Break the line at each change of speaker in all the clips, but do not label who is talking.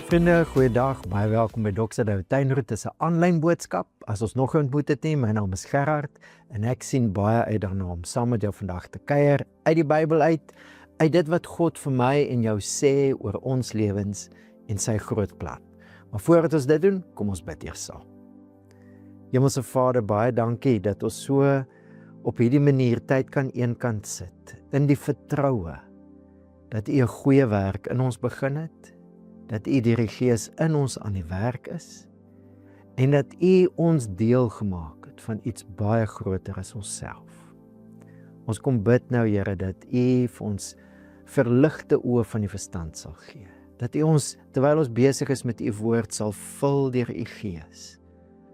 Vriende, goeiedag, baie welkom by Dr. David Tuinroet. Dit is 'n aanlyn boodskap. As ons nog ontmoet het nie, my naam is Gerard en ek sien baie uit daarna om saam met jou vandag te kuier uit die Bybel uit dit wat God vir my en jou sê oor ons lewens en sy groot plan. Maar voordat ons dit doen, kom ons bid eers saam. Hemelse Vader, baie dankie dat ons so op hierdie manier tyd kan eenkant sit in die vertroue dat U 'n goeie werk in ons begin het, dat U deur die Gees in ons aan die werk is en dat U ons deel gemaak het van iets baie groter as onsself. Ons kom bid nou, Here, dat U vir ons verligte oë van die verstand sal gee. Dat U ons, terwyl ons besig is met U woord, sal vul deur U Gees,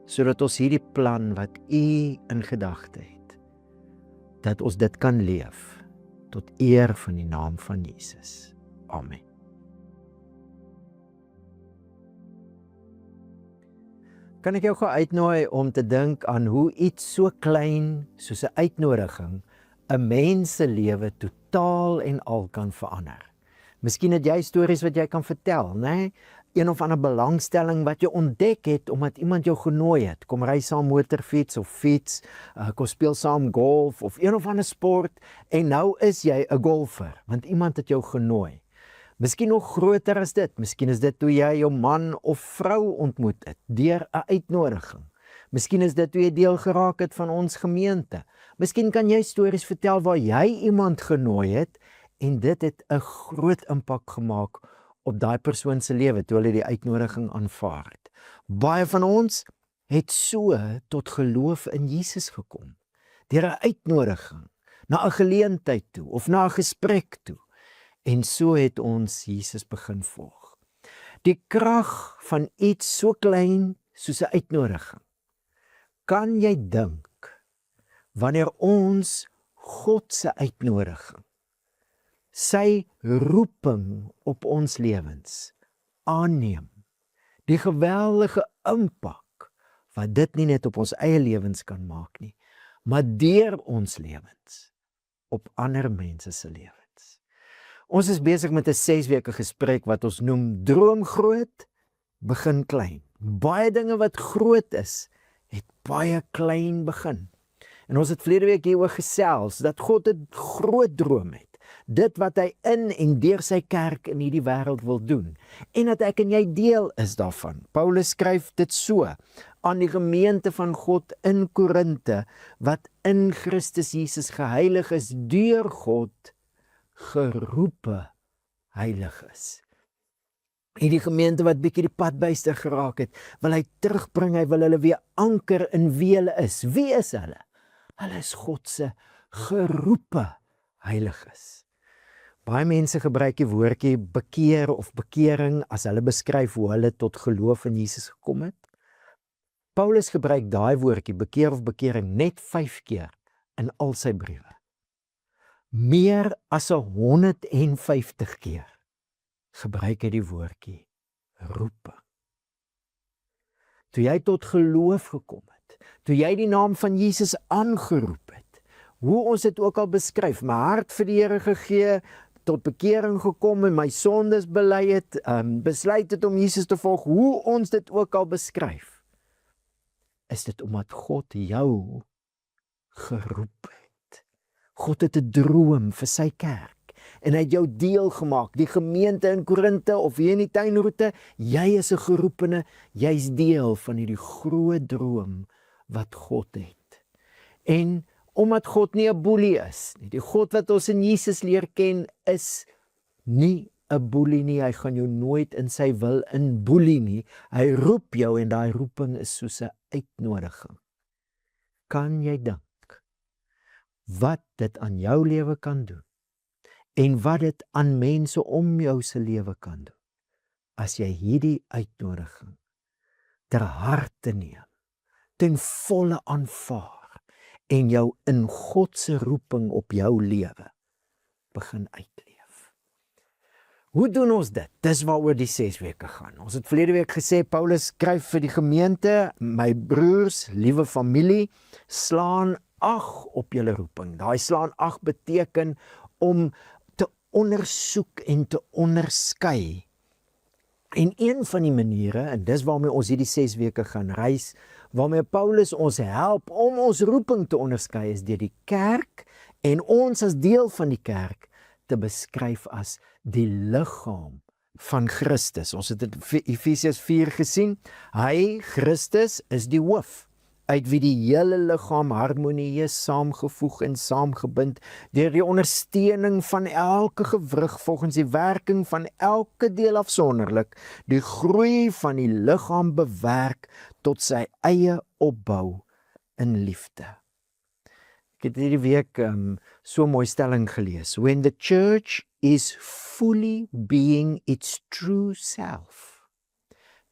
sodat ons hierdie plan wat U in gedagte het, dat ons dit kan leef tot eer van die naam van Jesus. Amen. Kan ek jou gou uitnooi om te dink aan hoe iets so klein soos 'n uitnodiging 'n mens se lewe totaal en al kan verander. Miskien het jy stories wat jy kan vertel, né? Een of ander belangstelling wat jy ontdek het omdat iemand jou genooi het. Kom ry saam motorfiets of fiets, kom speel saam golf of een of ander sport en nou is jy 'n golfer want iemand het jou genooi. Miskien nog groter as dit. Miskien is dit toe jy jou man of vrou ontmoet het deur 'n uitnodiging. Miskien is dit toe jy deel geraak het van ons gemeente. Miskien kan jy stories vertel waar jy iemand genooi het en dit het 'n groot impak gemaak op daai persoon se lewe toe hulle die uitnodiging aanvaar het. Baie van ons het so tot geloof in Jesus gekom deur 'n uitnodiging na 'n geleentheid toe of na 'n gesprek toe. En so het ons Jesus begin volg. Die krag van iets so klein soos 'n uitnodiging. Kan jy dink wanneer ons God se uitnodiging, sy roeping op ons lewens aanneem, die geweldige impak wat dit nie net op ons eie lewens kan maak nie, maar deur ons lewens op ander mense se lewens. Ons is besig met 'n 6 weke gesprek wat ons noem droom groot, begin klein. Baie dinge wat groot is, het baie klein begin. En ons het verlede week hieroor gesels, dat God 'n groot droom het. Dit wat hy in en deur sy kerk in hierdie wêreld wil doen. En dat ek en jy deel is daarvan. Paulus skryf dit so aan die gemeente van God in Korinte, wat in Christus Jesus geheilig is deur God, geroepe heilig is. Hierdie gemeente wat bietjie die pad byster geraak het, wil hy terugbring, hy wil hulle weer anker in wie hulle is. Wie is hulle? Hulle is God se geroepe heiliges. Baie mense gebruik die woordjie bekeer of bekering as hulle beskryf hoe hulle tot geloof in Jesus gekom het. Paulus gebruik daai woordjie bekeer of bekering net 5 keer in al sy briewe. Meer as 150 keer gebruik hy die woordjie roeping. Toe jy tot geloof gekom het, toe jy die naam van Jesus aangeroep het, hoe ons dit ook al beskryf, my hart vir die Here gegee, tot bekering gekom en my sondes bely het, besluit het om Jesus te volg, hoe ons dit ook al beskryf, is dit omdat God jou geroep het. God het 'n droom vir sy kerk en hy het jou deel gemaak, die gemeente in Korinte of hier in die tuinroete, jy is 'n geroepene, jy's deel van hierdie groot droom wat God het. En omdat God nie 'n boelie is nie, die God wat ons in Jesus leer ken, is nie 'n boelie nie, hy gaan jou nooit in sy wil inboelie nie, hy roep jou en daai roeping is soos 'n uitnodiging. Kan jy dink wat dit aan jou lewe kan doen en wat dit aan mense om jou se lewe kan doen as jy hierdie uitnodiging ter harte neem, ten volle aanvaar en jou in God se roeping op jou lewe begin uitleef. Hoe doen ons dit? Dis waaroor die 6 weke gaan. Ons het verlede week gesê, Paulus skryf vir die gemeente, my broers, liewe familie, slaan ag op julle roeping. Daai slaan ag beteken om te ondersoek en te onderskei En een van die maniere, en dis waarmee ons hierdie 6 weke gaan reis, waarmee Paulus ons help om ons roeping te onderskei, is deur die kerk en ons as deel van die kerk te beskryf as die liggaam van Christus. Ons het in Efesiërs 4 gesien, hy, Christus, is die hoof, uit wie die hele liggaam harmonieus saamgevoeg en saamgebind deur die ondersteuning van elke gewrig volgens die werking van elke deel afsonderlik, die groei van die liggaam bewerk tot sy eie opbou in liefde. Ek het hierdie week so 'n mooi stelling gelees. When the church is fully being its true self,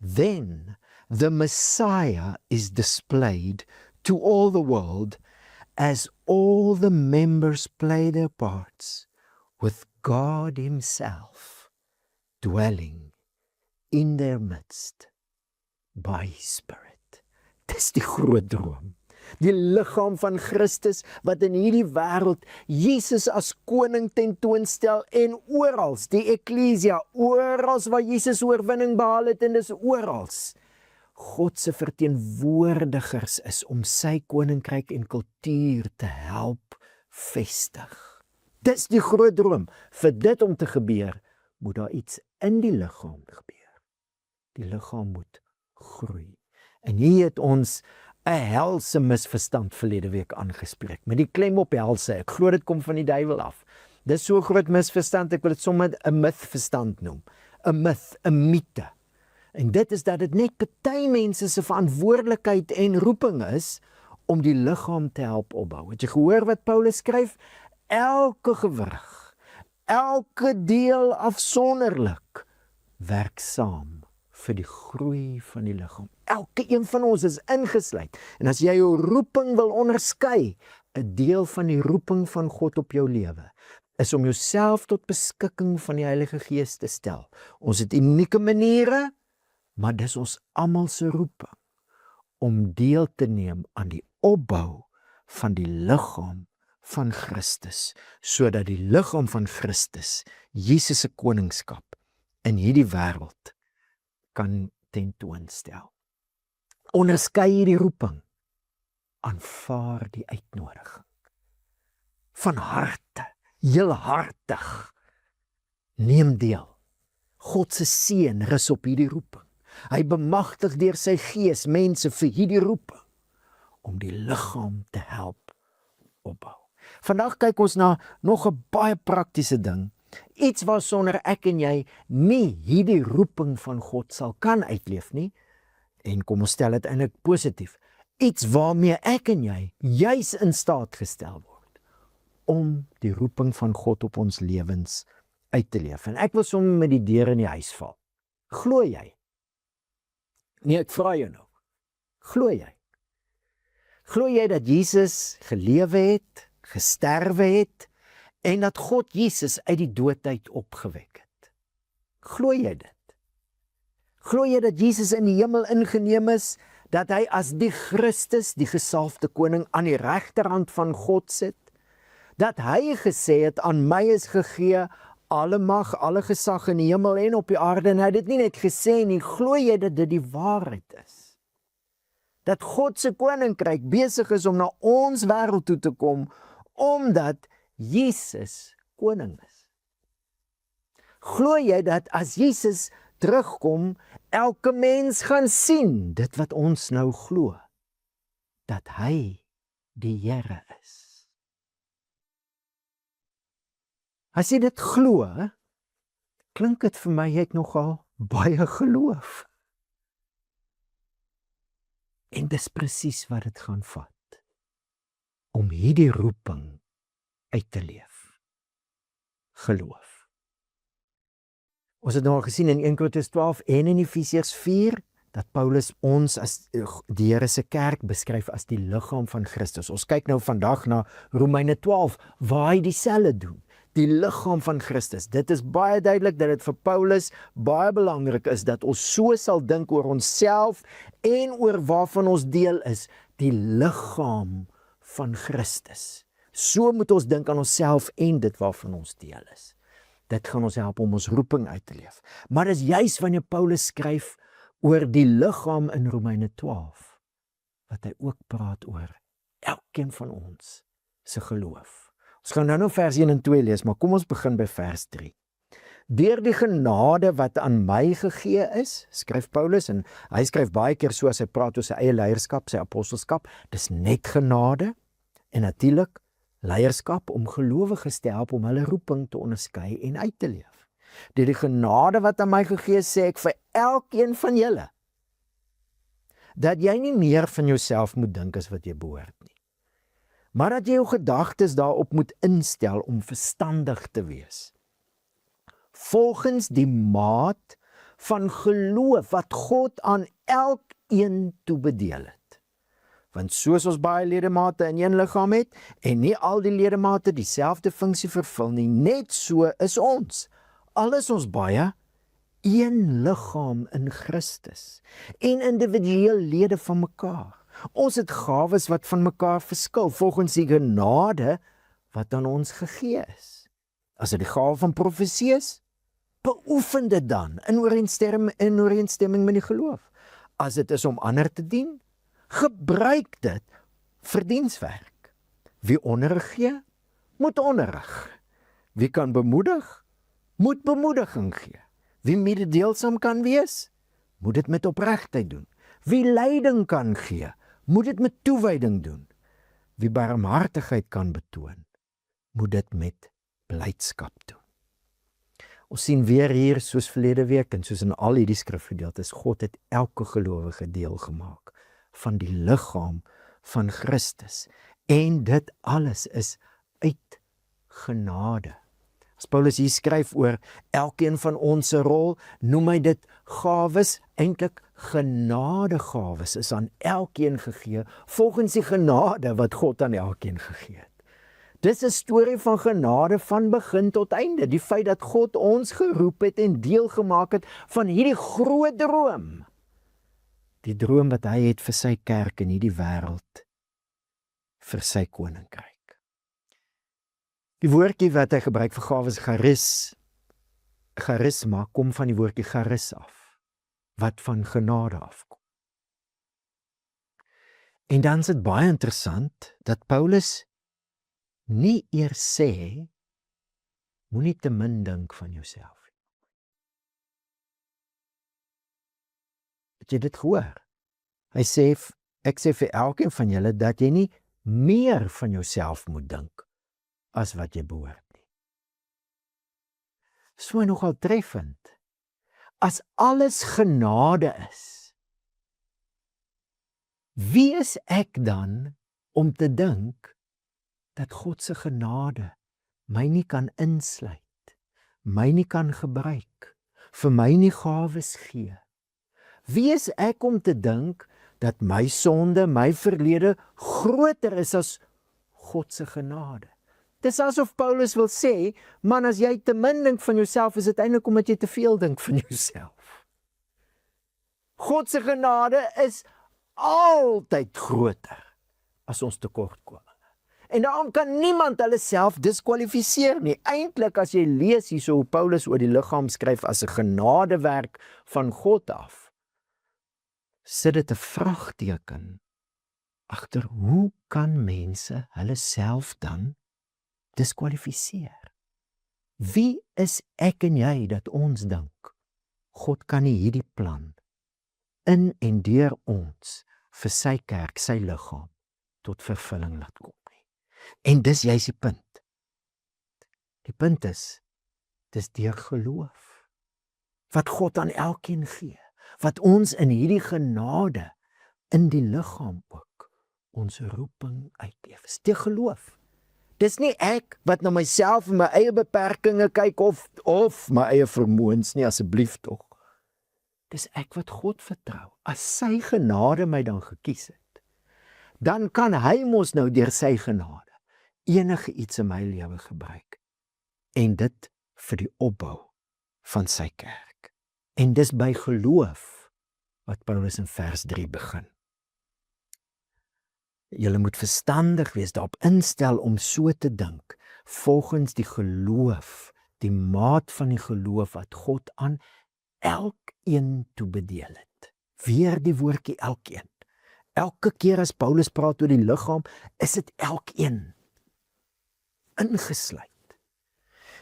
then the Messiah is displayed to all the world as all the members play their parts, with God Himself dwelling in their midst by His Spirit. Dis die groot droom. Die liggaam van Christus wat in hierdie wêreld Jesus as koning tentoonstel en orals, die eklesia, orals waar Jesus oorwinning behaal het en dis orals. God se verteenwoordigers is om sy koninkryk en kultuur te help vestig. Dis die groot droom. Vir dit om te gebeur, moet daar iets in die liggaam gebeur. Die liggaam moet groei. En hier het ons 'n helse misverstand verlede week aangespreek, met die klem op helse. Ek glo dit kom van die duiwel af. Dis so 'n groot misverstand, ek wil dit sommer 'n mythverstand noem. 'n myth, 'n mite. En dit is dat dit net party mense se verantwoordelikheid en roeping is om die liggaam te help opbou. Het jy gehoor wat Paulus skryf? Elke gewrig, elke deel afsonderlik werk saam vir die groei van die liggaam. Elke een van ons is ingesluit. En as jy jou roeping wil onderskei, 'n deel van die roeping van God op jou lewe is om jouself tot beskikking van die Heilige Gees te stel. Ons het unieke maniere, maar dis ons almal se roeping om deel te neem aan die opbou van die liggaam van Christus, sodat die liggaam van Christus, Jesus se koningskap in hierdie wêreld kan tentoonstel. Onderskei hierdie roeping, aanvaar die uitnodiging. Van harte, heelhartig, neem deel. God se seën rus op hierdie roeping. Hy bemagtig deur sy Gees mense vir hierdie roeping om die liggaam te help opbou. Vandag kyk ons na nog 'n baie praktiese ding, iets waarsonder ek en jy nie hierdie roeping van God sal kan uitleef nie, en kom ons stel dit eintlik positief, iets waarmee ek en jy juis in staat gestel word om die roeping van God op ons lewens uit te leef. En ek wil sommer met die deur in die huis val. Glo jy? Nee, ek vra jou nou. Glo jy? Glo jy dat Jesus gelewe het, gesterwe het, en dat God Jesus uit die dood uit opgewek het? Glo jy dit? Glo jy dat Jesus in die hemel ingeneem is, dat hy as die Christus, die gesalfde koning, aan die regterhand van God sit? Dat hy gesê het, aan my is gegee alle mag, alle gesag in die hemel en op die aarde, en hy het dit nie net gesê nie, glo jy dat dit die waarheid is? Dat God se koninkryk besig is om na ons wêreld toe te kom, omdat Jesus koning is? Glo jy dat as Jesus terugkom, elke mens gaan sien dit wat ons nou glo, dat hy die Here is? As jy dit glo, klink dit vir my jy het nogal baie geloof. En dis presies wat dit gaan vat, om hierdie roeping uit te leef. Geloof. Ons het nou al gesien in 1 Korintiërs 12 en in Efesiërs 4, dat Paulus ons as die Here se kerk beskryf as die liggaam van Christus. Ons kyk nou vandag na Romeine 12, waar hy dieselfde doen. Die liggaam van Christus. Dit is baie duidelik dat dit vir Paulus baie belangrik is dat ons so sal dink oor onsself en oor waarvan ons deel is, die liggaam van Christus. So moet ons dink aan onsself en dit waarvan ons deel is. Dit gaan ons help om ons roeping uit te leef. Maar dis juis wanneer Paulus skryf oor die liggaam in Romeine 12, wat hy ook praat oor elkeen van ons se geloof. Ons gaan nou vers 1 en 2 lees, maar kom ons begin by vers 3. Deur die genade wat aan my gegee is, skryf Paulus, en hy skryf baie keer so as hy praat oor sy eie leierskap, sy apostelskap, dis net genade, en natuurlik leierskap om gelowiges te help om hulle roeping te onderskei en uit te leef. Deur die genade wat aan my gegee is, sê ek vir elkeen van julle, dat jy nie meer van jouself moet dink as wat jy behoort nie, maar dat jy jou gedagtes daarop moet instel om verstandig te wees, volgens die maat van geloof wat God aan elkeen toebedeel het. Want soos ons baie ledemate in een liggaam het, en nie al die ledemate dieselfde funksie vervul nie, net so is ons. Al is ons baie, een liggaam in Christus, en individueel lede van mekaar. Ons het gawes wat van mekaar verskil, volgens die genade wat aan ons gegee is. As dit die gawe van profesie is, beoefen dit dan in ooreenstemming met die geloof. As dit is om ander te dien, gebruik dit vir dienswerk. Wie onderrig gee, moet onderrig. Wie kan bemoedig, moet bemoediging gee. Wie mededeelsam kan wees, moet dit met opregtheid doen. Wie leiding kan gee, moet dit met toewyding doen. Wie barmhartigheid kan betoon, moet dit met blydskap doen. Ons sien weer hier, soos verlede week en soos in al hierdie skrifgedeeltes, God het elke gelowige deel gemaak van die liggaam van Christus. En dit alles is uit genade. As Paulus hier skryf oor elkeen van ons se rol, noem hy dit gawes, eintlik genadegawes is aan elkeen gegee, volgens die genade wat God aan elkeen gegee het. Dis 'n storie van genade van begin tot einde, die feit dat God ons geroep het en deel gemaak het van hierdie groot droom. Die droom wat hy het vir sy kerk in hierdie wêreld, vir sy koninkryk. Die woordjie wat hy gebruik vir gawes, charisma, kom van die woordjie charis af, wat van genade afkom. En dan is dit baie interessant, dat Paulus nie eers sê, moenie te min dink van jouself. Het jy dit gehoor? Hy sê, ek sê vir elkeen van julle, dat jy nie meer van jouself moet dink, as wat jy behoort nie. So nogal treffend. As alles genade is, wie is ek dan om te dink dat God se genade my nie kan insluit, my nie kan gebruik, vir my nie gawes gee? Wie is ek om te dink dat my sonde, my verlede groter is as God se genade? Dis asof Paulus wil sê, man, as jy te min dink van jouself, is dit eintlik omdat jy te veel dink van jouself. God se genade is altyd groter as ons tekortkominge. En daarom kan niemand hulle self diskwalifiseer nie. Eintlik as jy lees hierso hoe Paulus oor die liggaam skryf as 'n genadewerk van God af, sit dit 'n vraagteken agter hoe kan mense hulle self dan diskwalifiseer? Wie is ek en jy dat ons dink God kan nie hierdie plan in en deur ons vir sy kerk, sy liggaam tot vervulling laat kom nie? En dis juist die punt. Die punt is, dis deur geloof wat God aan elkeen gee, wat ons in hierdie genade in die liggaam ook ons roeping uitleef. Dis deur geloof. Dis nie ek wat na myself en my eie beperkings kyk of my eie vermoëns nie, asseblief tog. Dis ek wat God vertrou. As sy genade my dan gekies het, dan kan hy mos nou deur sy genade enige iets in my lewe gebruik. En dit vir die opbou van sy kerk. En dis by geloof wat Paulus in vers 3 begin. Julle moet verstandig wees, daarop instel om so te dink, volgens die geloof die maat van die geloof wat God aan elkeen toebedeel het. Weer die woordjie elkeen. Elke keer as Paulus praat oor die liggaam, is dit elkeen ingesluit.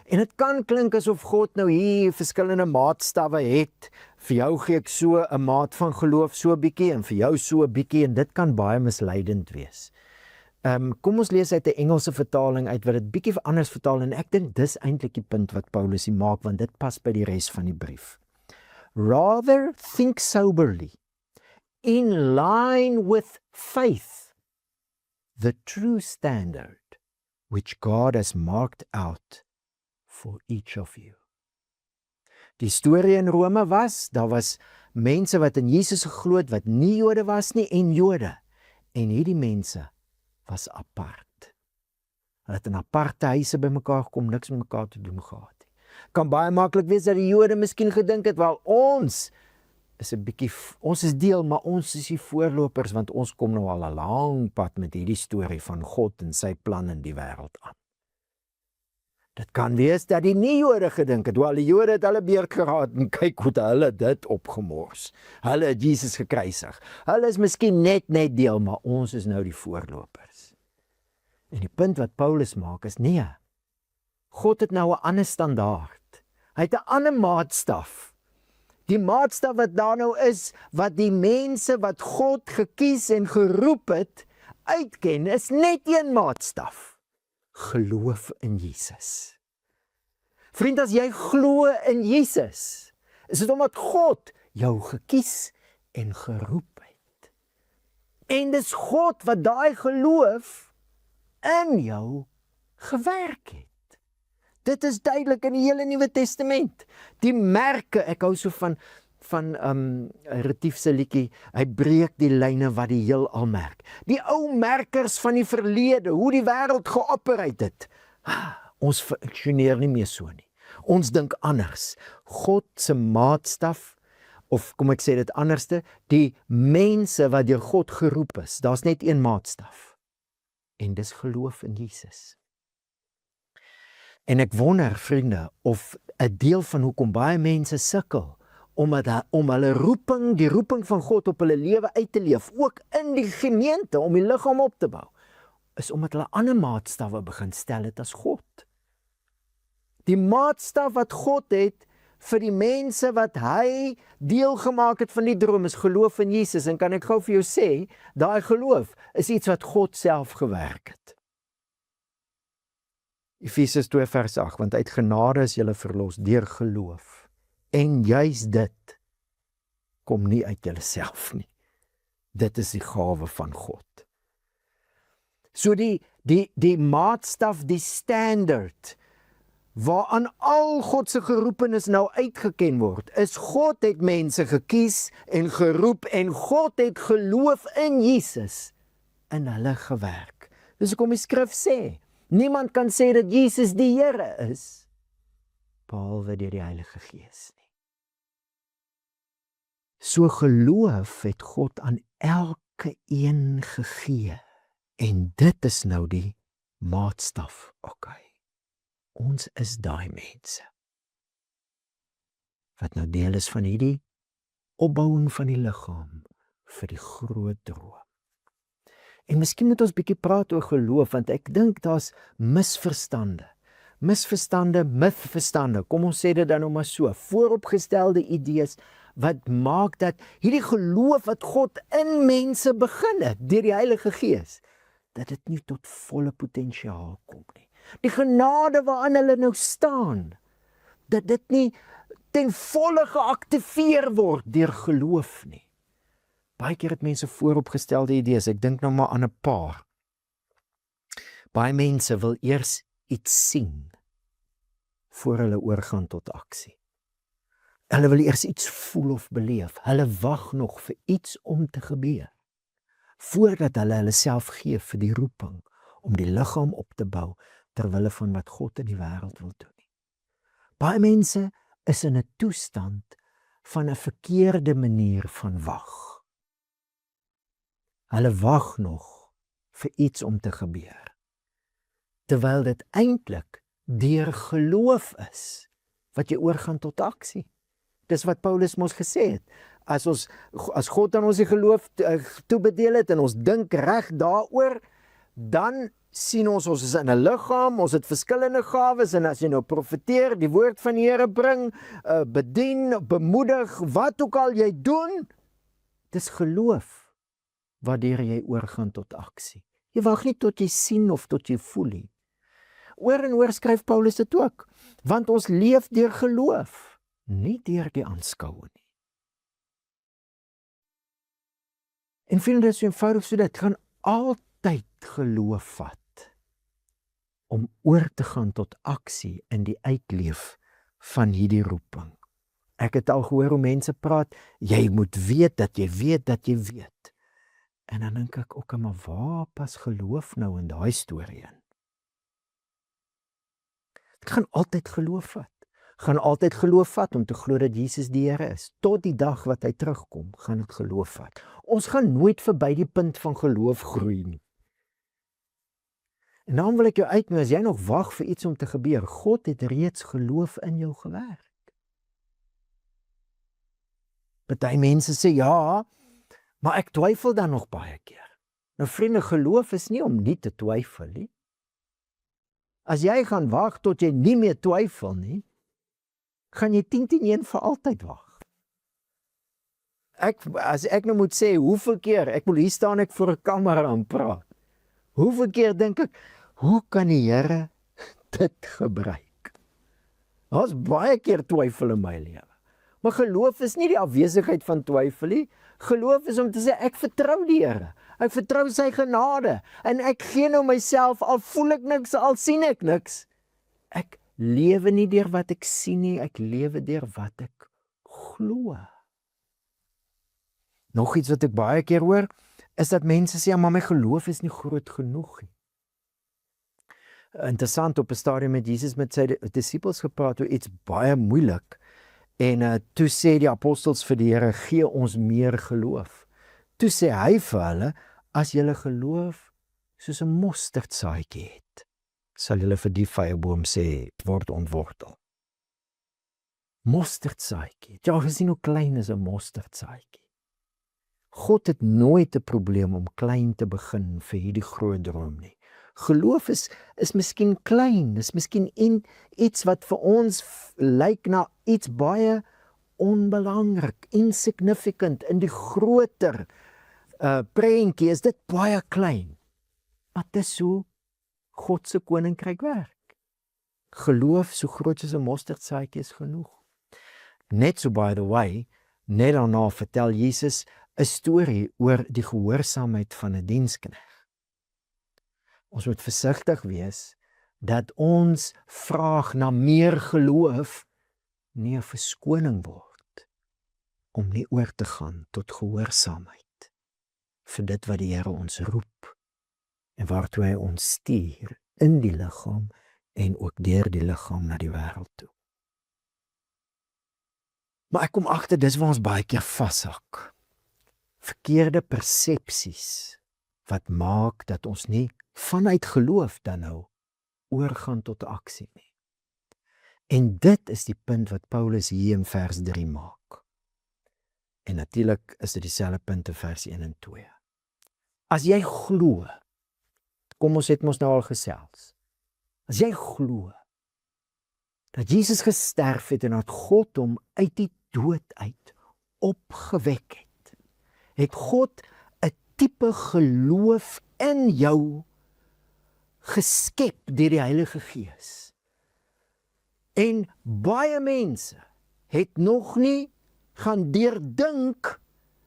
En dit kan klink asof God nou hier verskillende maatstawwe het. Vir jou gee ek so 'n maat van geloof so 'n bietjie en vir jou so 'n bietjie en dit kan baie misleidend wees. Kom ons lees uit 'n Engelse vertaling uit wat dit bietjie anders vertaal en ek dink dis eintlik die punt wat Paulus hier maak want dit pas by die res van die brief. Rather think soberly, in line with faith, the true standard which God has marked out for each of you. Die storie in Rome daar was mense wat in Jesus geglo het wat nie Jode was nie en Jode. En hierdie mense was apart. Hulle het in aparte huise bymekaar gekom, niks met mekaar te doen gehad nie. Kan baie maklik wees dat die Jode miskien gedink het, wel ons is deel, maar ons is die voorlopers want ons kom nou al 'n lang pad met hierdie storie van God en sy plan in die wêreld aan. Dit kan wees dat die nie-Jode gedink het, wel die Jode het hulle beurt geraad en kyk hoe hulle dit opgemors. Hulle het Jesus gekruisig. Hulle is miskien net deel, maar ons is nou die voorlopers. En die punt wat Paulus maak is, nee, God het nou 'n ander standaard. Hy het 'n ander maatstaf. Die maatstaf wat daar nou is, wat die mense wat God gekies en geroep het, uitken, is net een maatstaf. Geloof in Jesus. Vriend, as jy glo in Jesus, is dit omdat God jou gekies en geroep het. En dis God wat daai geloof in jou gewerk het. Dit is duidelik in die hele Nuwe Testament. Die merke, ek hou so van Retief se liedjie, hy breek die lyne wat die heelal merk. Die ou merkers van die verlede, hoe die wêreld geopereer het. Ons funksioneer nie meer so nie. Ons dink anders. God se maatstaf, of kom ek sê dit anderste, die mense wat deur God geroep is, daar's net een maatstaf. En dis geloof in Jesus. En ek wonder, vriende, of 'n deel van hoekom baie mense sukkel, om hulle roeping, die roeping van God op hulle lewe uit te leef, ook in die gemeente, om die liggaam op te bou, is omdat hulle ander maatstawwe begin stel het as God. Die maatstaf wat God het vir die mense wat hy deel gemaak het van die droom, is geloof in Jesus. En kan ek gou vir jou sê, daai geloof is iets wat God self gewerk het. Efesiërs 2 vers 8, want uit genade is julle verlos deur geloof. En juis dit kom nie uit jouself nie. Dit is die gawe van God. So die maatstaf, die standaard, waaraan al God se geroepenis nou uitgeken word, is God het mense gekies en geroep en God het geloof in Jesus in hulle gewerk. Dis hoekom die skrif sê, niemand kan sê dat Jesus die Here is, behalwe deur die Heilige Gees nie. So geloof het God aan elke een gegee. En dit is nou die maatstaf. Okay. Ons is daai mense wat nou deel is van hierdie opbouing van die liggaam vir die groot droom. En miskien moet ons bietjie praat oor geloof, want ek dink daar's misverstande, mythverstande, kom ons sê dit dan nou maar so, vooropgestelde idees, wat maak dat hierdie geloof wat God in mense begin het, deur die Heilige Gees, dat dit nie tot volle potensiaal kom nie. Die genade waaraan hulle nou staan, dat dit nie ten volle geaktiveer word deur geloof nie. Baie keer het mense vooropgestelde idees, ek dink nou maar aan 'n paar. Baie mense wil eers iets sien, voor hulle oorgaan tot aksie. Hulle wil eers iets voel of beleef, hulle wag nog vir iets om te gebeur, voordat hulle self gee vir die roeping, om die liggaam op te bou, terwille van wat God in die wêreld wil doen. Baie mense is in 'n toestand van 'n verkeerde manier van wag. Hulle wag nog vir iets om te gebeur, terwyl dit eintlik deur geloof is, wat jy oorgaan tot aksie. Dis wat Paulus mos gesê het. As God aan ons die geloof toebedeel het en ons dink reg daaroor, dan sien ons is in 'n liggaam, ons het verskillende gawes, en as jy nou profeteer, die woord van die Here bring, bedien, bemoedig, wat ook al jy doen, dis geloof waardeur jy oorgaan tot aksie. Jy wag nie tot jy sien of tot jy voel nie. Oor en oor skryf Paulus dit ook, want ons leef deur geloof, nie deur die aanskouing nie. En vriende, dit is so eenvoudig so dit gaan altyd geloof vat om oor te gaan tot aksie in die uitleef van hierdie roeping. Ek het al gehoor hoe mense praat, jy moet weet dat jy weet dat jy weet. En dan dink ek ook, maar waar pas geloof nou in daai storie in? Dit gaan altyd geloof vat. Gaan altyd geloof vat om te glo dat Jesus die Here is. Tot die dag wat hy terugkom, gaan dit geloof vat. Ons gaan nooit verby die punt van geloof groei nie. En dan wil ek jou uitnooi, as jy nog wag vir iets om te gebeur, God het reeds geloof in jou gewerk. Party mense sê, ja, maar ek twyfel dan nog baie keer. Nou vriende, geloof is nie om nie te twyfel nie. As jy gaan wag tot jy nie meer twyfel nie, gaan jy 10-10-1 vir altyd wag. As ek nou moet sê, hoeveel keer, ek wil hier staan ek voor 'n kamera en praat. Hoeveel keer dink ek, hoe kan die Here dit gebruik? Daar's baie keer twyfel in my lewe. Maar geloof is nie die afwesigheid van twyfel nie. Geloof is om te sê, ek vertrou die Here. Ek vertrou sy genade. En ek gee nou myself, al voel ek niks, al sien ek niks. Ek lewe nie deur wat ek sien nie, ek lewe deur wat ek glo. Nog iets wat ek baie keer hoor, is dat mense sê, maar my geloof is nie groot genoeg nie. Interessant, op 'n stadium met Jesus met sy disippels gepraat oor iets baie moeilik, en toe sê die apostels vir die Here, gee ons meer geloof. Toe sê hy vir hulle, as julle geloof soos 'n mosterdsaadjie het, sal julle vir die vyeboom sê, word ontwortel. Mosterdsaadjie. Ja, gesien hoe klein is 'n mosterdsaadjie. God het nooit 'n probleem om klein te begin vir hierdie groot droom nie. Geloof is miskien klein, is miskien iets wat vir ons lyk na iets baie onbelangrik, insignificant. In die groter prentjie is dit baie klein. Maar dis hoe God se koninkryk werk. Geloof so groot soos 'n mosterdsaadjie is genoeg. Net so, by the way, net daarna vertel Jesus 'n storie oor die gehoorsaamheid van 'n diensknegt. Ons moet versigtig wees dat ons vraag na meer geloof nie 'n verskoning word om nie oor te gaan tot gehoorsaamheid vir dit wat die Here ons roep en waartoe hy ons stuur in die liggaam en ook deur die liggaam na die wêreld toe. Maar ek kom agter, dis waar ons baie keer vashak. Verkeerde persepsies wat maak dat ons nie vanuit geloof dan nou oorgaan tot aksie nie. En dit is die punt wat Paulus hier in vers 3 maak. En natuurlik is dit dieselfde punt in vers 1 en 2. As jy glo, kom ons het mos nou al gesels, as jy glo dat Jesus gesterf het en dat God hom uit die dood uit opgewek het, het God 'n tipe geloof in jou geskep deur die Heilige Gees. En baie mense het nog nie gaan deurdink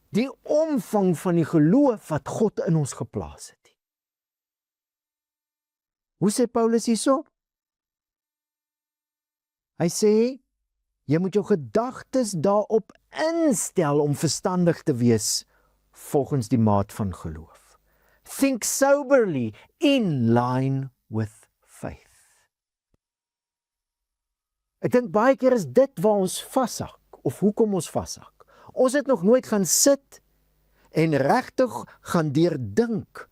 die omvang van die geloof wat God in ons geplaas het. Hoe sê Paulus hierso? Hy sê, jy moet jou gedagtes daarop instel om verstandig te wees volgens die maat van geloof. Think soberly in line with faith. Ek dink baie keer is dit waar ons vashak, of hoekom ons vashak. Ons het nog nooit gaan sit en regtig gaan deurdink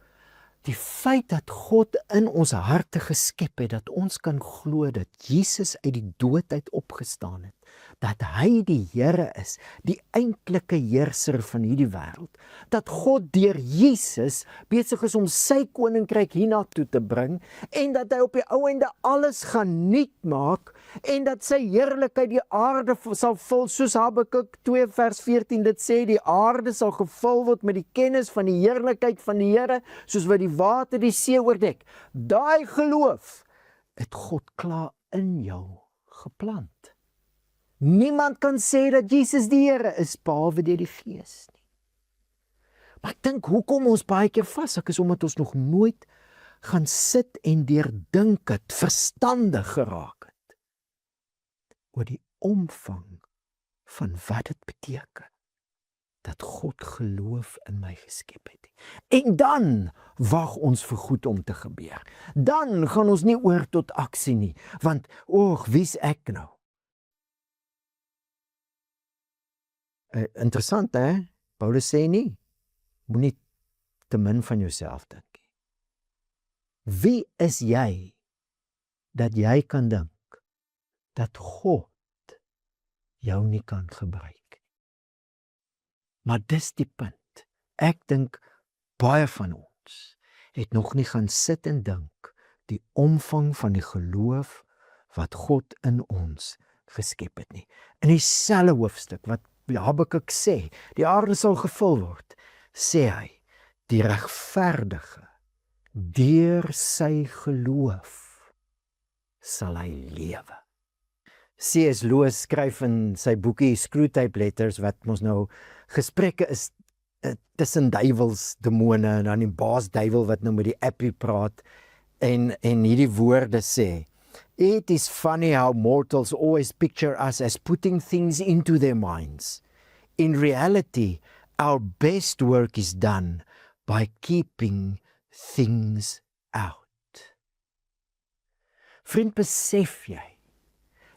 Die feit dat God in ons harte geskep het, dat ons kan glo dat Jesus uit die dood uit opgestaan het, dat hy die Here is, die eintlike heerser van hierdie wêreld, dat God deur Jesus besig is om sy koninkryk hiernatoe te bring, en dat hy op die ou einde alles gaan nuut maak, en dat sy heerlikheid die aarde sal vul, soos Habakuk 2 vers 14 dit sê, die aarde sal gevul word met die kennis van die heerlikheid van die Here, soos wat die water die see oordek. Daai geloof het God klaar in jou geplant. Niemand kan sê dat Jesus die Here is, behalwe deur die Gees nie. Maar ek dink, hoekom ons baie keer vashak, is omdat ons nog nooit gaan sit en deurdink het, verstandig geraak het, oor die omvang van wat dit beteken, dat God geloof in my geskep het. En dan wag ons vir goed om te gebeur. Dan gaan ons nie oor tot aksie nie, want, wie's ek nou? Interessant, hè? Paulus sê nie, moenie te min van jouself dink nie. Wie is jy, dat jy kan dink, dat God jou nie kan gebruik nie? Maar dis die punt. Ek dink, baie van ons het nog nie gaan sit en dink, die omvang van die geloof, wat God in ons geskep het nie. In dieselfde hoofstuk, wat Habakuk sê, die aarde sal gevul word, sê hy, die regverdige, deur sy geloof, sal hy lewe. C.S. Lewis skryf in sy boekie Screwtape Letters, wat ons nou gesprekke is tussen duiwels, demone, en dan die baasduiwel wat nou met die appie praat, en hierdie woorde sê, "It is funny how mortals always picture us as putting things into their minds. In reality, our best work is done by keeping things out." Vriend, besef jy,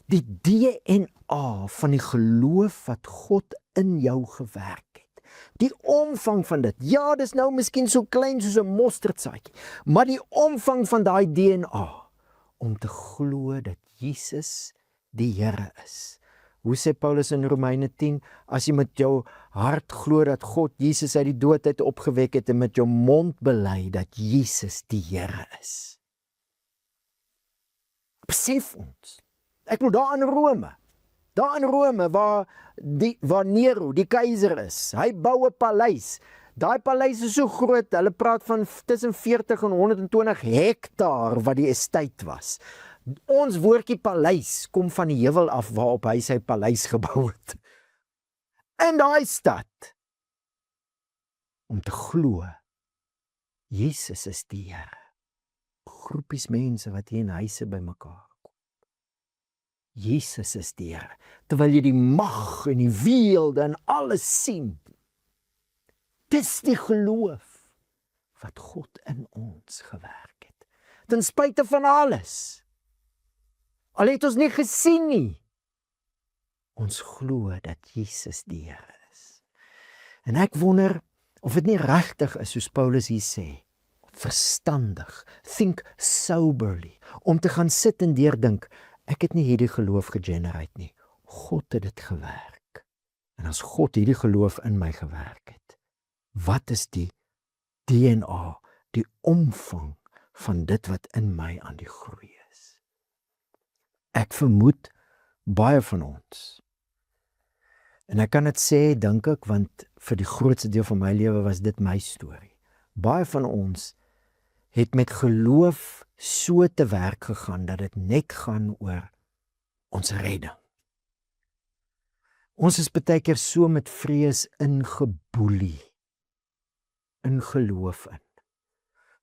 die DNA van die geloof wat God in jou gewerk het, die omvang van dit, ja, dis nou miskien so klein soos 'n mosterdsaadjie, maar die omvang van daai DNA, om te glo dat Jesus die Here is. Hoe sê Paulus in Romeine 10, as jy met jou hart glo dat God Jesus uit die dood uit opgewek het, en met jou mond bely dat Jesus die Here is. Besef ons, ek bedoel daar in Rome, waar Nero, die keizer is, hy bou 'n paleis. Daai paleis is so groot, hulle praat van tussen 40 en 120 hektaar wat die estate was. Ons woordjie paleis kom van die heuwel af waarop hy sy paleis gebou het. In daai stad, om te glo, Jesus is die Here. Groepies mense wat hier in huise bymekaar kom. Jesus is die Here. Terwyl jy die mag en die weelde en alles sien, dis die geloof wat God in ons gewerk het. Ten spyte van alles. Al het ons nie gesien nie. Ons glo dat Jesus die Here is. En ek wonder of dit nie regtig is, soos Paulus hier sê, verstandig, think soberly, om te gaan sit en deurdink, ek het nie hierdie geloof gegenerate nie. God het dit gewerk. En as God hierdie geloof in my gewerk het, wat is die DNA, die omvang van dit wat in my aan die groei is? Ek vermoed baie van ons, en ek kan dit sê, dink ek, want vir die grootste deel van my lewe was dit my storie. Baie van ons het met geloof so te werk gegaan, dat dit net gaan oor ons redding. Ons is baie keer so met vrees ingeboelie, in geloof in.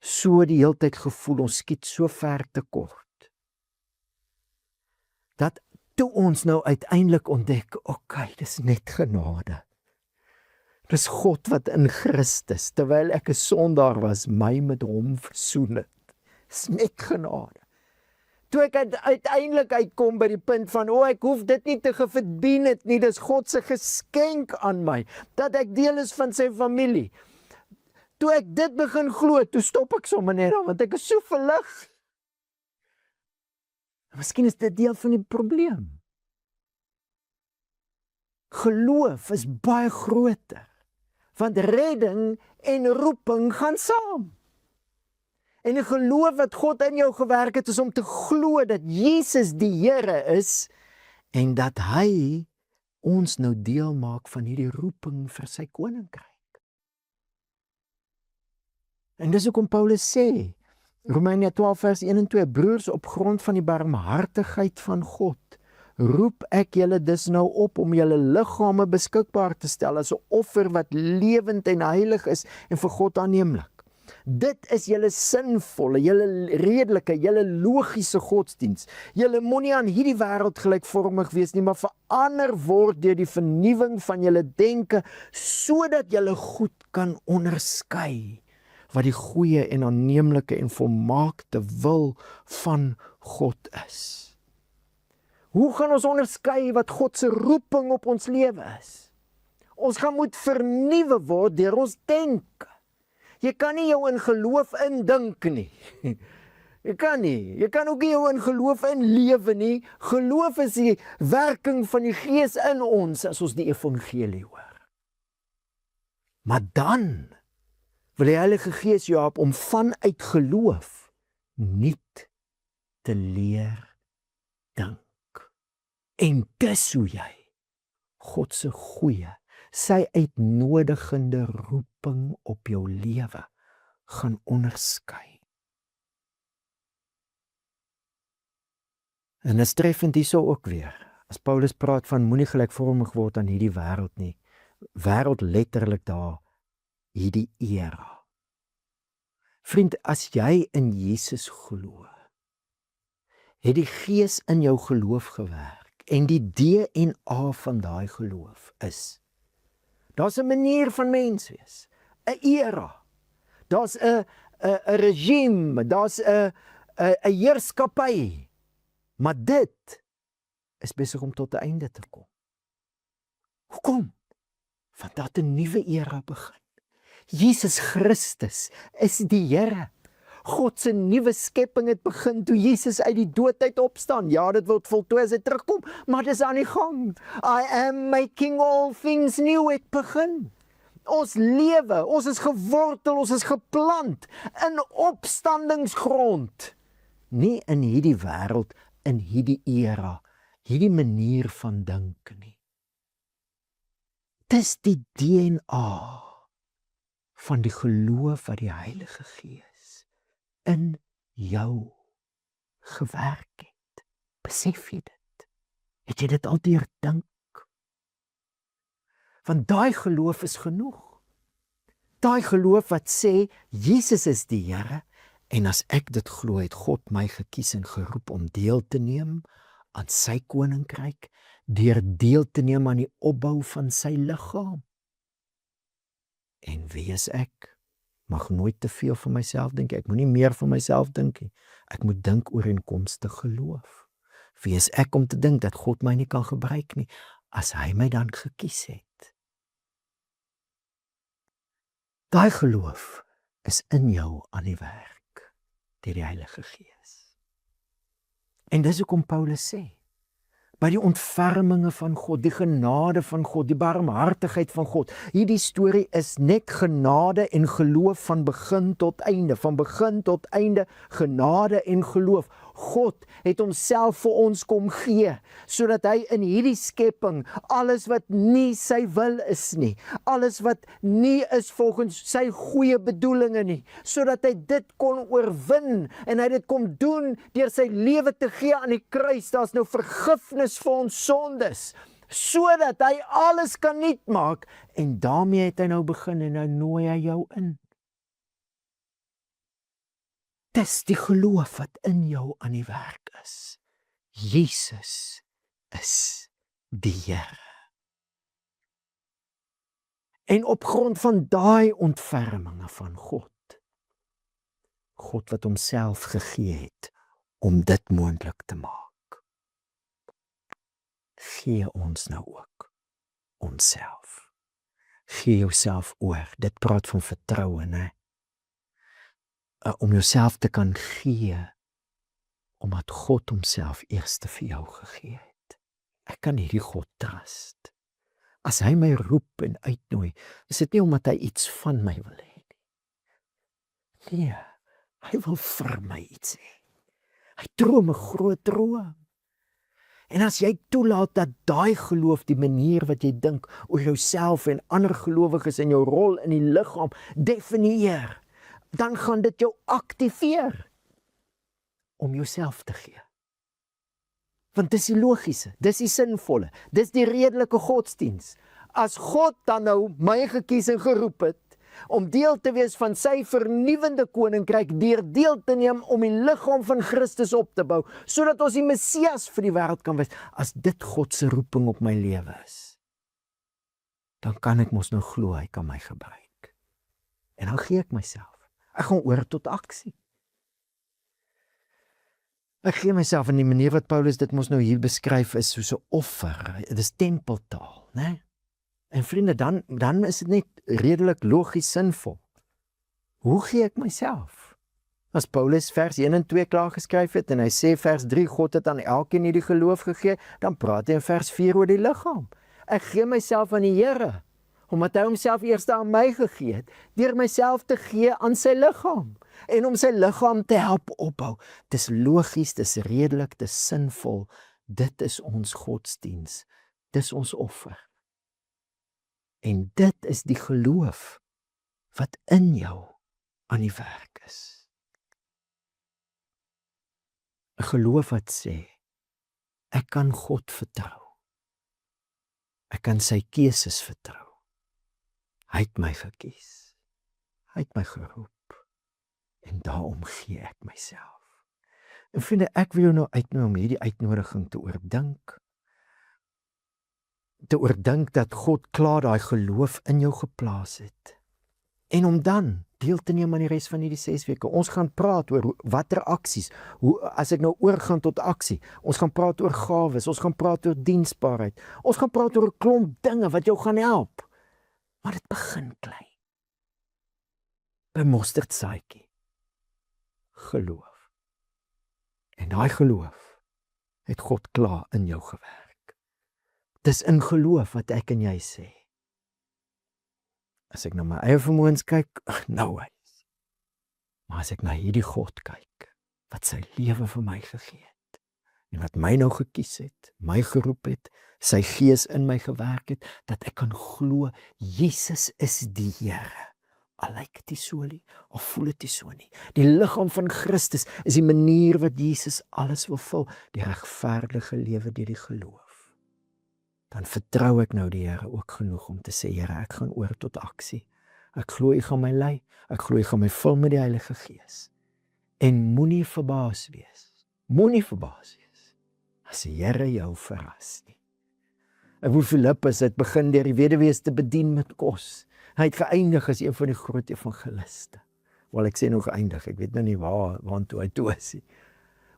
So die hele tyd gevoel, ons skiet so ver te kort, dat toe ons nou uiteindelik ontdek, dis net genade. Dis God wat in Christus, terwyl ek 'n sondaar was, my met hom versoen het. Dis net genade. Toe ek uiteindelik uitkom by die punt van, ek hoef dit nie te verdien het nie, dis God se geskenk aan my, dat ek deel is van sy familie. toe ek dit begin glo, toe stop ek sommer net dan, want ek is so verlig. Miskien is dit deel van die probleem. Geloof is baie groter, want redding en roeping gaan saam. En die geloof wat God in jou gewerk het, is om te glo dat Jesus die Here is, en dat hy ons nou deel maak van hierdie roeping vir sy koninkryk. En dis hoekom Paulus sê, Romeine 12 vers 1 en 2, broers, op grond van die barmhartigheid van God, roep ek julle dus nou op om julle liggame beskikbaar te stel as 'n offer wat lewend en heilig is en vir God aanneemlik. Dit is julle sinvolle, julle redelike, julle logiese godsdiens. Julle moenie aan hierdie wêreld gelykvormig wees nie, maar verander word deur die vernuwing van julle denke, sodat julle goed kan onderskei wat die goeie en aanneemlike en volmaakte wil van God is. Hoe gaan ons onderskei wat God se roeping op ons lewe is? Ons gaan moet vernuwe word deur ons denke. Jy kan nie jou in geloof indink nie. Jy kan nie. Jy kan ook nie jou in geloof inlewe nie. Geloof is die werking van die Gees in ons as ons die evangelie hoor. Maar dan wil die Heilige Gees jou help om vanuit geloof nuut te leer dink. En dis hoe jy God se goeie, sy uitnodigende roeping op jou lewe gaan onderskei. En is treffend hierso ook weer, as Paulus praat van moenie gelykvormig word aan hierdie wêreld nie, wêreld letterlik daar, hierdie era. Vriend, as jy in Jesus glo, het die Gees in jou geloof gewerk, en die DNA van daai geloof is, daar's 'n manier van mens wees, 'n era, daar's 'n regime, daar's 'n heerskappy, maar dit is besig om tot 'n einde te kom. Hoekom? Want dat 'n nuwe era begin. Jesus Christus is die Here. God se nuwe skepping het begin toe Jesus uit die dood uit opstaan. Ja, dit word voltooi as hy terugkom, maar dit is aan die gang. I am making all things new, het begin. Ons lewe, ons is gewortel, ons is geplant in opstandingsgrond. Nie in hierdie wêreld, in hierdie era, hierdie manier van dink nie. Dis die DNA van die geloof wat die Heilige Gees in jou gewerk het. Besef jy dit? Het jy dit al deurdink? Want daai geloof is genoeg. Daai geloof wat sê, Jesus is die Here, en as ek dit glo, het God my gekies en geroep om deel te neem aan sy koninkryk, deur deel te neem aan die opbou van sy liggaam. En wie is ek? Mag nooit te veel van myself dink. Ek moet nie meer van myself dink nie. Ek moet dink ooreenkomstig geloof. Wie is ek om te dink dat God my nie kan gebruik nie, as hy my dan gekies het? Daai geloof is in jou aan die werk, deur die Heilige Gees. En dis hoekom Paulus sê, by die ontferminge van God, die genade van God, die barmhartigheid van God. Hierdie storie is net genade en geloof van begin tot einde, genade en geloof. God het homself vir ons kom gee, sodat hy in hierdie skepping, alles wat nie sy wil is nie, alles wat nie is volgens sy goeie bedoelinge nie, sodat hy dit kon oorwin, en hy dit kom doen deur sy lewe te gee aan die kruis. Daar's nou vergifnis vir ons sondes, sodat hy alles kan nuut maak, en daarmee het hy nou begin, en nou nooi hy jou in. Dis die geloof wat in jou aan die werk is. Jesus is die Here. En op grond van daai ontferminge van God wat homself gegee het om dit moontlik te maak, gee ons nou ook onsself. Gee jouself oor. Dit praat van vertroue, né? Om jouself te kan gee, omdat God homself eerste vir jou gegee het. Ek kan hierdie God trust. As hy my roep en uitnooi, is dit nie omdat hy iets van my wil hê nie. Nee, hy wil vir my iets hê. Hy droom 'n groot droom. En as jy toelaat dat daai geloof die manier wat jy dink oor jouself en ander gelowiges en jou rol in die liggaam definieer, dan gaan dit jou aktiveer om jouself te gee. Want dis die logiese, dis die sinvolle, dis die redelike godsdiens. As God dan nou my gekies en geroep het, om deel te wees van sy vernuwende koninkryk, deur deel te neem om die liggaam van Christus op te bou, sodat ons die Messias vir die wêreld kan wees, as dit God se roeping op my lewe is, dan kan ek mos nou glo hy kan my gebruik. En dan gee ek myself. Ek gaan oor tot aksie. Ek gee myself in die manier wat Paulus dit mos nou hier beskryf is soos 'n offer. Dit is tempeltaal, né? En vriende, dan is dit net redelik logies sinvol. Hoe gee ek myself? As Paulus vers 1 en 2 klaar geskryf het en hy sê vers 3 God het aan elkeen hierdie geloof gegee, dan praat hy in vers 4 oor die liggaam. Ek gee myself aan die Here, omdat hy homself eers aan my gegee het, deur myself te gee aan sy liggaam en om sy liggaam te help opbou. Dis logies, dis redelik, dis sinvol. Dit is ons godsdiens. Dis ons offer. En dit is die geloof wat in jou aan die werk is. 'n Geloof wat sê, ek kan God vertrou. Ek kan sy keuses vertrou. Hy het my gekies. Hy het my geroep. En daarom gee ek myself. En vriende, ek wil jou nou uitnooi om hierdie uitnodiging te oordink. Te oordink dat God klaar daai geloof in jou geplaas het. En om dan deel te neem aan die res van hierdie 6 weke. Ons gaan praat oor watter aksies, as ek nou oorgaan tot aksie. Ons gaan praat oor gawes, ons gaan praat oor diensbaarheid. Ons gaan praat oor 'n klomp dinge wat jou gaan help. Maar dit begin klein. 'n mosterdsaadjie. Geloof. En daai geloof het God klaar in jou gewerk. Dis in geloof wat ek en jy sê. As ek na my eie vermoëns kyk, nou wys. Maar as ek na hierdie God kyk, wat sy lewe vir my gegee het, en wat my nou gekies het, my geroep het, sy gees in my gewerk het, dat ek kan glo, Jesus is die Here. Al lyk dit so nie, of voel dit so nie. Die liggaam van Christus is die manier wat Jesus alles wil vul, die regverdige lewe deur die geloof. Dan vertrou ek nou die Here ook genoeg om te sê, Here, ek gaan oor tot aksie. Ek glo U gaan my lei, ek glo U gaan my vul met die Heilige Gees. En moenie verbaas wees, as die Here jou verras nie. Ek wil Filippus het begin deur die weduwees te bedien met kos. Hy het geëindig as een van die groot evangeliste. Wel, ek sê nog geëindig, ek weet nou nie waartoe hy toe is nie.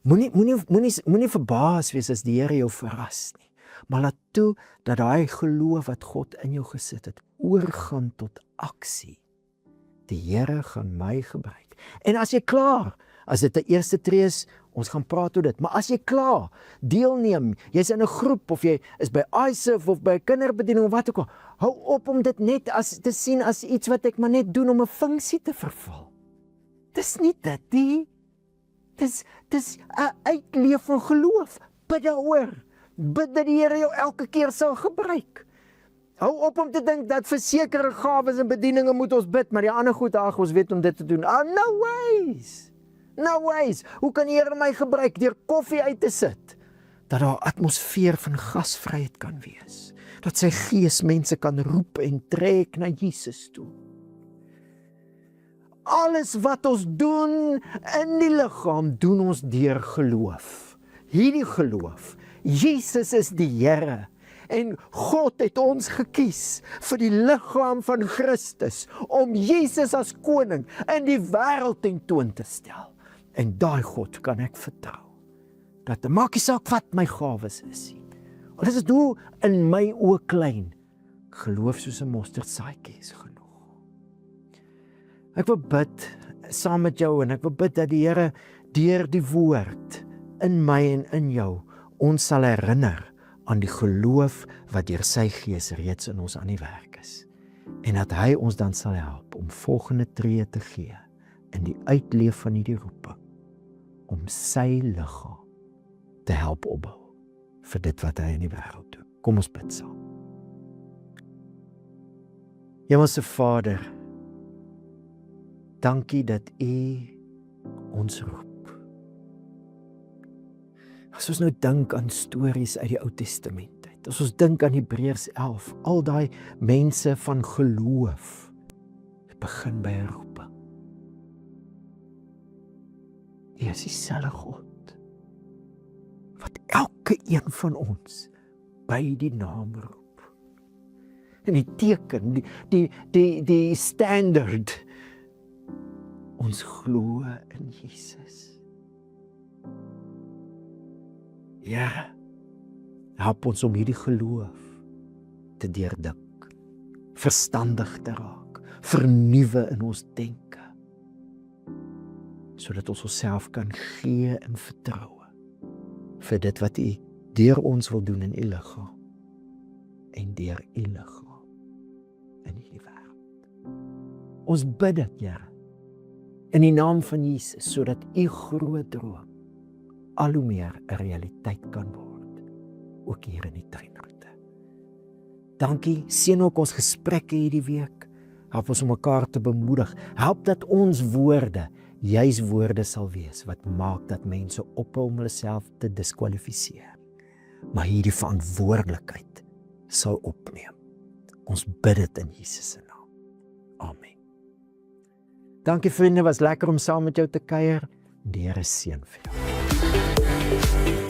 Moenie verbaas wees as die Here jou verras nie. Maar laat toe dat daai geloof wat God in jou gesit het, oorgaan tot aksie. Die Here gaan my gebruik. En as jy klaar, as dit 'n eerste tree is, ons gaan praat oor dit, maar as jy klaar deelneem, jy's in 'n groep, of jy is by ISIF, of by kinderbediening, of wat ook al, hou op om dit net te sien as iets wat ek maar net doen om 'n funksie te vervul. Dis nie dit nie. Dis 'n uitleef van geloof. Bid daaroor. Bid dat die Here jou elke keer sal gebruik. Hou op om te dink dat vir sekere gawes en bedieninge moet ons bid, maar die ander goed, ons weet om dit te doen. No ways! No ways! Hoe kan die Here my gebruik deur koffie uit te sit? Dat daar 'n atmosfeer van gasvryheid kan wees. Dat sy Gees mense kan roep en trek na Jesus toe. Alles wat ons doen in die liggaam, doen ons deur geloof. Hierdie geloof. Jesus is die Here en God het ons gekies vir die liggaam van Christus om Jesus as koning in die wêreld tentoon te stel. En daai God kan ek vertrou. Dat maak nie saak wat my gawes is nie. Al is dit hoe in my oë klein, geloof soos 'n mosterdsaadjie is genoeg. Ek wil bid saam met jou en ek wil bid dat die Here deur die woord in my en in jou ons sal herinner aan die geloof wat deur sy Gees reeds in ons aan die werk is. En dat hy ons dan sal help om volgende tree te gee in die uitleef van hierdie roeping, om sy liggaam te help opbou vir dit wat hy in die wêreld doen. Kom ons bid saam. Hemelse Vader, dankie dat U ons roep. As ons nou dink aan stories uit die Ou Testament, as ons dink aan Hebreërs 11, al daai mense van geloof, het begin by 'n roeping. U is dieselfde God wat elke een van ons by die naam roep. En die teken, die standaard, ons glo in Jesus. Ja, help ons om hierdie geloof te deurdink, verstandig te raak, vernuwe in ons denke, sodat ons onsself kan gee in vertroue vir dit wat U deur ons wil doen in U liggaam en deur U liggaam in hierdie wêreld. Ons bid dit, Here, in die naam van Jesus, sodat U groot droom al hoe meer 'n realiteit kan word, ook hier in die tuinroete. Dankie, seën ook ons gesprekke hierdie week, help ons om mekaar te bemoedig, help dat ons woorde juis woorde sal wees, wat maak dat mense ophou om hulle self te diskwalifiseer, maar hierdie verantwoordelikheid sal opneem. Ons bid dit in Jesus se naam. Amen. Dankie vriende, was lekker om saam met jou te kuier. Die Here seën vir jou.